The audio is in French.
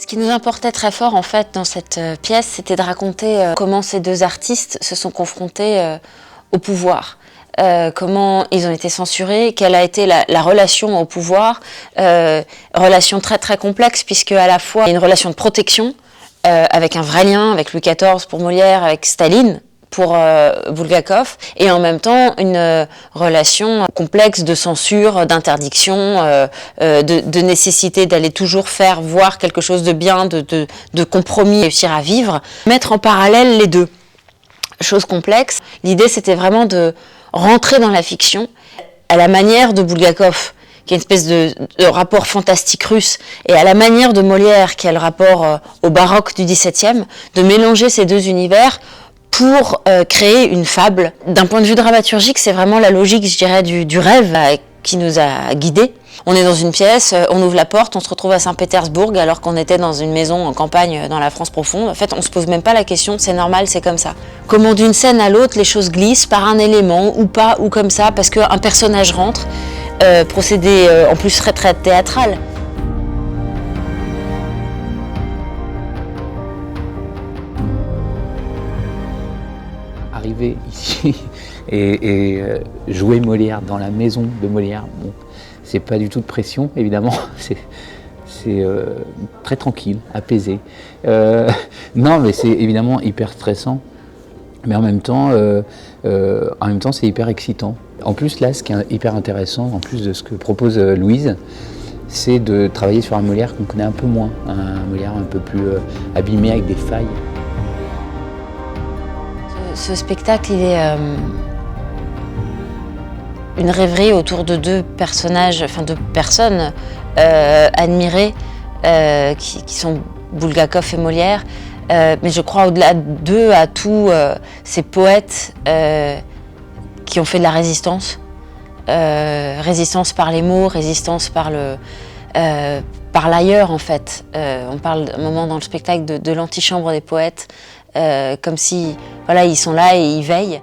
Ce qui nous importait très fort en fait dans cette pièce, c'était de raconter comment ces deux artistes se sont confrontés au pouvoir. Comment ils ont été censurés, quelle a été la relation au pouvoir, relation très très complexe puisque à la fois il y a une relation de protection avec un vrai lien avec Louis XIV pour Molière, avec Staline pour Bulgakov, et en même temps une relation complexe de censure, d'interdiction, de nécessité d'aller toujours faire voir quelque chose de bien, de compromis, réussir à vivre. Mettre en parallèle les deux, chose complexe. L'idée c'était vraiment de rentrer dans la fiction à la manière de Bulgakov, qui est une espèce de rapport fantastique russe, et à la manière de Molière, qui est le rapport au baroque du XVIIe, de mélanger ces deux univers pour créer une fable. D'un point de vue dramaturgique, c'est vraiment la logique, je dirais, du rêve qui nous a guidés. On est dans une pièce, on ouvre la porte, on se retrouve à Saint-Pétersbourg alors qu'on était dans une maison en campagne dans la France profonde. En fait, on se pose même pas la question, c'est normal, c'est comme ça. Comment d'une scène à l'autre, les choses glissent par un élément ou pas, ou comme ça, parce qu'un personnage rentre, procédé en plus très très théâtral. Arriver ici et jouer Molière dans la maison de Molière, bon, c'est pas du tout de pression évidemment, c'est très tranquille, apaisé. Non, mais c'est évidemment hyper stressant, mais en même temps c'est hyper excitant. En plus là, ce qui est hyper intéressant, en plus de ce que propose Louise, c'est de travailler sur un Molière qu'on connaît un peu moins, un Molière un peu plus abîmé avec des failles. Ce spectacle, il est une rêverie autour de deux personnages, enfin deux personnes admirées qui sont Bulgakov et Molière. Mais je crois au-delà d'eux à tous ces poètes qui ont fait de la résistance. Résistance par les mots, résistance par l'ailleurs en fait. On parle un moment dans le spectacle de l'antichambre des poètes, comme si voilà, ils sont là et ils veillent.